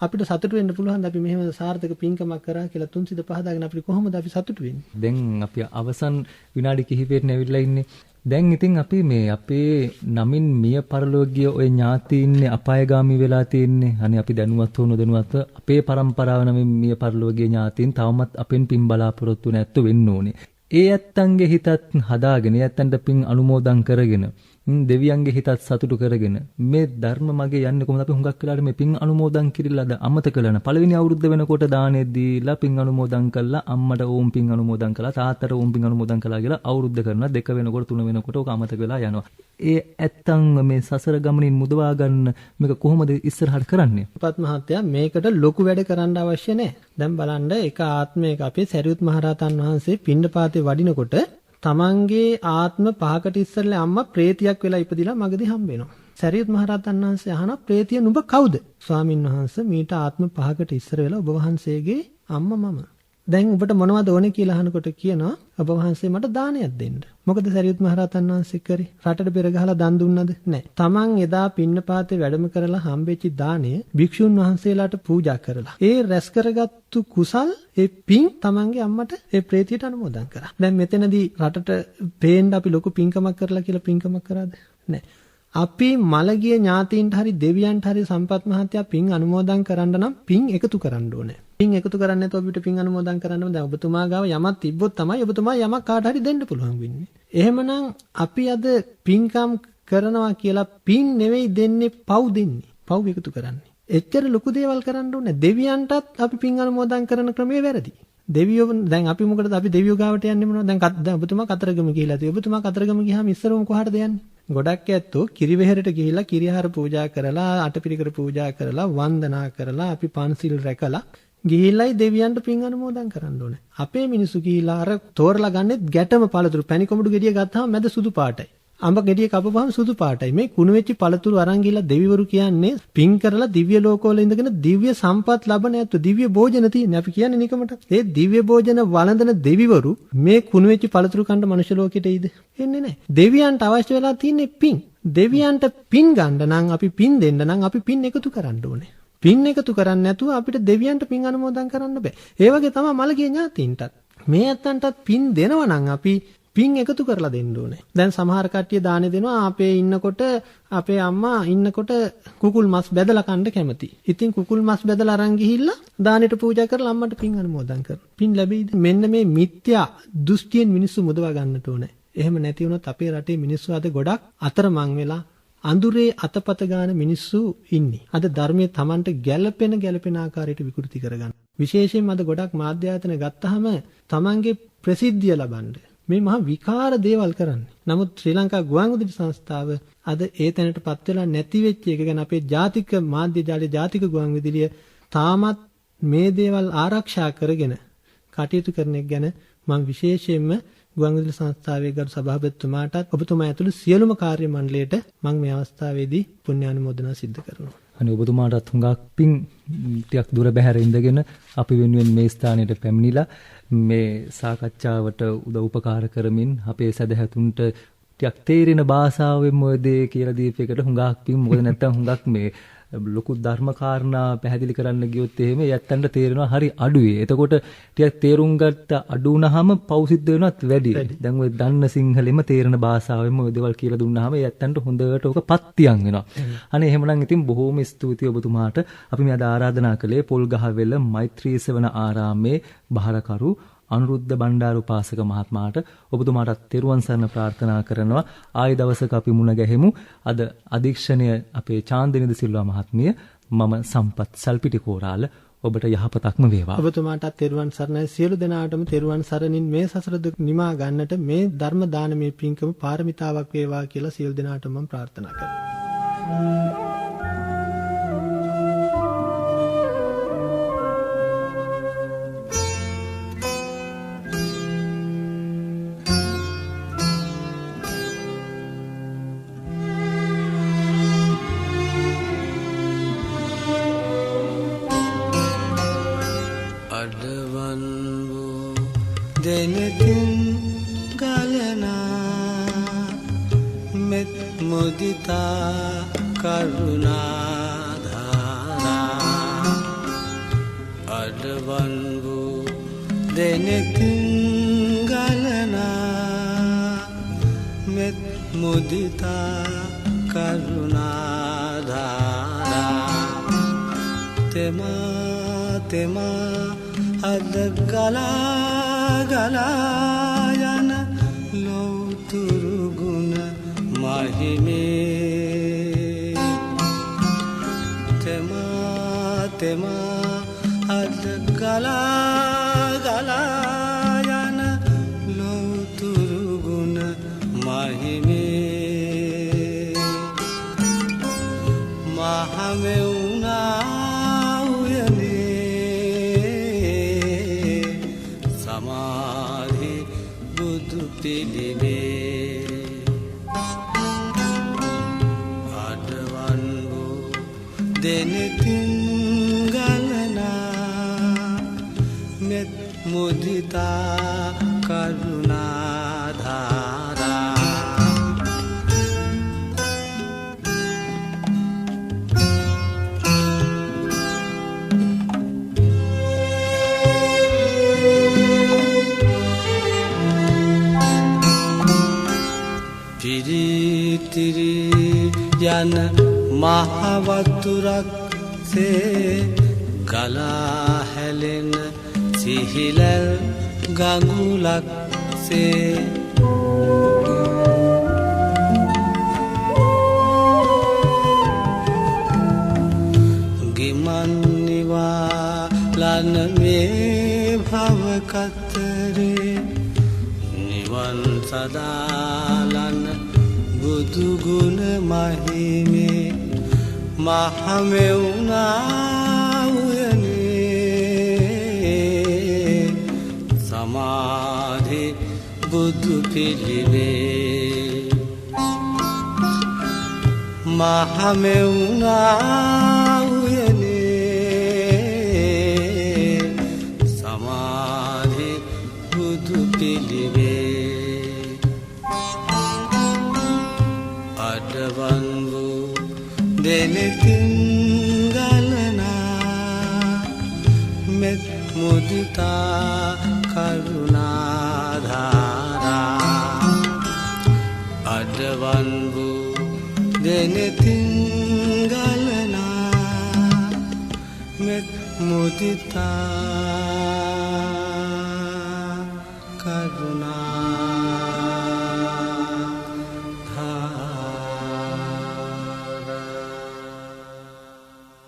අපිට සතුටු වෙන්න පුළුවන්. අපි මෙහෙම සාර්ථක පින්කමක් කරා කියලා තුන්සිත පහදාගෙන අපිට කොහොමද අපි සතුටු වෙන්නේ? දැන් අපි අවසන් විනාඩි කිහිපයකට ඇවිල්ලා ඉන්නේ. දැන් ඉතින් අපි මේ අපේ නමින් මිය පරලෝකීය ඔය ඥාතීන්නේ අපායගාමී වෙලා තින්නේ. අනේ අපි දැනුවත් හෝ නොදැනුවත් අපේ પરම්පරාව නමින් මිය පරලෝකීය ඥාතීන් තවමත් අපෙන් පින් බලාපොරොත්තු නැත්තු වෙන්න ඕනේ. ඒ ඇත්තන්ගේ හිතත් හදාගෙන ඒ ඇත්තන්ට පින් අනුමෝදන් කරගෙන දෙවියන්ගේ හිතත් සතුටු කරගෙන මේ ධර්ම මගේ යන්නේ කොහොමද? අපි හුඟක් වෙලාට මේ පින් අනුමෝදන් කිරිලාද අමතක කරන පළවෙනි අවුරුද්ද වෙනකොට දානෙ දීලා පින් අනුමෝදන් කළා, අම්මට ඕම් පින් අනුමෝදන් කළා, තාත්තට ඕම් පින් අනුමෝදන් කළා කියලා අවුරුද්ද කරනවා. 2 වෙනකොට 3 වෙනකොට ඔක අමතක වෙලා යනවා. ඒ ඇත්තන් මේ සසර ගමනින් මුදවා ගන්න මේක කොහොමද ඉස්සරහට කරන්නේ? පත් මහත්තයා මේකට ලොකු වැඩ කරන්න අවශ්‍ය නැහැ. දැන් බලන්න එක ආත්මයක අපේ සරියුත් මහරහතන් වහන්සේ පිණ්ඩපාතේ වඩිනකොට තමන්ගේ ආත්ම 5කට ඉස්සරලා අම්මා ප්‍රේතියක් වෙලා ඉපදිලා මගදී හම්බ වෙනවා. සරියුත් මහරහතන් වහන්සේ අහනවා ප්‍රේතිය නුඹ කවුද? ස්වාමින් වහන්සේ මීට ආත්ම 5කට ඉස්සර වෙලා ඔබ වහන්සේගේ අම්මා මම. දැන් ඔබට මොනවද ඕනේ කියලා අහනකොට කියනවා ඔබ වහන්සේ මට දානයක් දෙන්න. මොකද සරියුත් මහරහතන් වහන්සේ කරේ? රටට පෙර ගහලා දන් දුන්නද? නැහැ. තමන් එදා පින්නපාතේ වැඩම කරලා හම්බෙච්ච දාණය භික්ෂුන් වහන්සේලාට පූජා කරලා ඒ රැස් කරගත්තු කුසල් ඒ පින් තමන්ගේ අම්මට ඒ ප්‍රේතියට අනුමෝදන් කරා. දැන් මෙතනදී රටට පේන්න අපි ලොකු පින්කමක් කරලා කියලා පින්කමක් කරාද? නැහැ. අපි මළගිය ඥාතීන්ට හරි දෙවියන්ට හරි සම්පත් මහත්තයා පින් අනුමෝදන් කරන්න නම් පින් එකතු කරන්න ඕනේ. පින් එකතු කරන්නේ නැතුව අපිට පින් අනුමෝදන් කරන්න බෑ. ඔබතුමා ගාව යමක් තිබ්බොත් තමයි ඔබතුමා යමක් කාට හරි දෙන්න පුළුවන් වෙන්නේ. එහෙමනම් අපි අද පින්කම් කරනවා කියලා පින් නෙවෙයි දෙන්නේ පව් දෙන්නේ. පව් එකතු කරන්නේ. එච්චර ලොකු දේවල් කරන්න ඕනේ. දෙවියන්ටත් අපි පින් අනුමෝදන් කරන ක්‍රමය වැරදි. දෙවියෝ දැන් අපි මොකටද අපි දෙවියෝ ගාවට යන්නේ මොනවද? දැන් ඔබතුමා කතරගම ගිහිලා තියෙයි. ඔබතුමා කතරගම ගියාම ඉස්සරවම කොහාටද යන්නේ? ගොඩක් ඇත්තෝ කිරිවෙහෙරට ගිහිල්ලා කිරිහාර පූජා කරලා අටපිරිකර පූජා කරලා වන්දනා කරලා අපි පන්සිල් රැකලා ගිහිල්ලායි දෙවියන්ට පින් අනුමෝදන් කරන්න ඕනේ. අපේ මිනිස්සු ගිහිල්ලා අර තෝරලා ගන්නෙත් ගැටම පළතුරු පැණි කොමුඩු ගෙඩිය ගත්තාම මැද සුදු පාටයි. අඹ ගෙඩිය කපපුවාම සුදු පාටයි. මේ කුණු වෙච්ච පළතුරු අරන් ගිහලා දෙවිවරු කියන්නේ පින් කරලා දිව්‍ය ලෝකවල ඉඳගෙන දිව්‍ය සම්පත් ලබන ඇත්තු දිව්‍ය භෝජන තියෙන. අපි කියන්නේ නිකමට. ඒ දිව්‍ය භෝජන වළඳන දෙවිවරු මේ කුණු වෙච්ච පළතුරු කන්න මනුෂ්‍ය ලෝකෙට එයිද? එන්නේ නැහැ. දෙවියන්ට අවශ්‍ය වෙලා තියෙන්නේ පින්. දෙවියන්ට පින් ගන්න නම් අපි පින් දෙන්න නම් අපි පින් එකතු කරන්න ඕනේ. පින් එකතු කරන්නේ නැතුව අපිට දෙවියන්ට පින් අනුමෝදන් කරන්න බෑ. ඒ වගේ තමයි මලගේ ඥාතීන්ටත්. මේ ඇත්තන්ටත් පින් දෙනවා නම් අපි පින් එකතු කරලා දෙන්න ඕනේ. දැන් සමහර කට්ටිය දානේ දෙනවා අපේ ඉන්නකොට අපේ අම්මා ඉන්නකොට කුකුල් මස් බැදලා කන්න කැමති. ඉතින් කුකුල් මස් බැදලා අරන් ගිහිල්ලා දානෙට පූජා කරලා අම්මට පින් අනුමෝදන් කරනවා. පින් ලැබෙයිද? මෙන්න මේ මිත්‍යා දෘෂ්ටියෙන් මිනිස්සු මුදවා ගන්නට ඕනේ. එහෙම නැති වුණොත් අපේ රටේ මිනිස්සු අද ගොඩක් අතරමං වෙලා අඳුරේ අතපත ගන්න මිනිස්සු ඉන්නේ. අද ධර්මයේ Tamanට ගැළපෙන ආකාරයට විකෘති කරගන්න. විශේෂයෙන්ම අද ගොඩක් මාධ්‍ය ආයතන ගත්තාම Tamanගේ ප්‍රසිද්ධිය ලබන්න මේ මහා විකාර දේවල් කරන්නේ. නමුත් ශ්‍රී ලංකා ගුවන්විදුලි සංස්ථාව අද ඒ තැනටපත් වෙලා නැති වෙච්ච එක ගැන අපේ ජාතික මාධ්‍ය ජාලයේ ජාතික ගුවන්විදුලිය තාමත් මේ දේවල් ආරක්ෂා කරගෙන කටයුතු කරන එක ගැන මම විශේෂයෙන්ම ගුවන්විදුලි සංස්ථාවේ ගරු සභාපතිතුමාටත් ඔබතුමා ඇතුළු සියලුම කාර්ය මණ්ඩලයට මම මේ අවස්ථාවේදී පුණ්‍යානුමෝදනා සිදු කරනවා. අනේ ඔබතුමාටත් හුඟක් පිං ටිකක් දුර බැහැර ඉඳගෙන අපි වෙනුවෙන් මේ ස්ථානයට පැමිණිලා මේ සාකච්ඡාවට උදව් උපකාර කරමින් අපේ සදහැතුන්ට ටිකක් තේරෙන භාෂාවෙන් ඔය දේ කියලා දීපේකට හුඟක් පිං. මොකද නැත්තම් හුඟක් මේ ලොකු ධර්ම කාරණා පැහැදිලි කරන්න ගියොත් එහෙම යැත්තන්ට තේරෙනවා හරි අඩුයි. එතකොට ටිකක් තේරුම් ගත්ත අඩු වුණාම පෞසිද්ධ වෙනවත් වැඩි. දැන් ඔය දන්න සිංහලෙම තේරෙන භාෂාවෙම ඔය දේවල් කියලා දුන්නාම යැත්තන්ට හොඳට ඔක පත්තියන් වෙනවා. අනේ එහෙමනම් ඉතින් බොහොම ස්තුතියි ඔබතුමාට. අපි මේ අද ආරාධනා කළේ පොල්ගහවෙල මෛත්‍රී සෙවණ ආරාමේ බහරකරු අනුරුද්ධ බණ්ඩාරු පාසක මහත්මයාට ඔබතුමාටත් තෙරුවන් සරණ ප්‍රාර්ථනා කරනවා. ආයෙ දවසක අපි මුණ ගැහෙමු. අද අධීක්ෂණය අපේ චාන්දිනිද සිල්වා මහත්මිය, මම සම්පත් සල්පිටිකෝරාල. ඔබට යහපතක්ම වේවා. ඔබතුමාටත් තෙරුවන් සරණයි. සියලු දෙනාටම තෙරුවන් සරණින් මේ සසර දුක් නිමා ගන්නට මේ ධර්ම දානමේ පින්කම පාරමිතාවක් වේවා කියලා සියලු දෙනාට මම ප්‍රාර්ථනා කරනවා. දෙනකින් ගලනා මෙත් මුදිතා කරුණා ධාරා අඩවන් වූ දෙනකින් ගලනා මෙත් මුදිතා කරුණා ධාරා තෙමා අද ගලා යන ලෞතුරු ගුණ මහිමේ තෙමා අද ගලා යන ලෞතුරු ගුණ මහිමේ මහමෙවුනා අඩවන් වූ දෙනකින් ගලනා මෙත් මුදිතා කරුණා ධාරා පිරිතිරි යන මහවතුරක් සේ ගලා හැලෙන සිහිලල් ගඟුලක් සේ ගිමන් නිවාලන මේ භව කතරේ නිවන් සදාලන බුදු ගුණ මහිමේ මහමෙවුනා උයනේ සමාධි බුදු පිළිවේ මහමෙවුනා උයනේ සමාධි බුදු පිළිවේ අඩවන් වූ දෙනෙතින් ගලනා මෙත් මුදිතා කරුණාධාරා අඩවන් වූ දෙනෙතින් ගලනා මෙත් මුදිතා කරුණා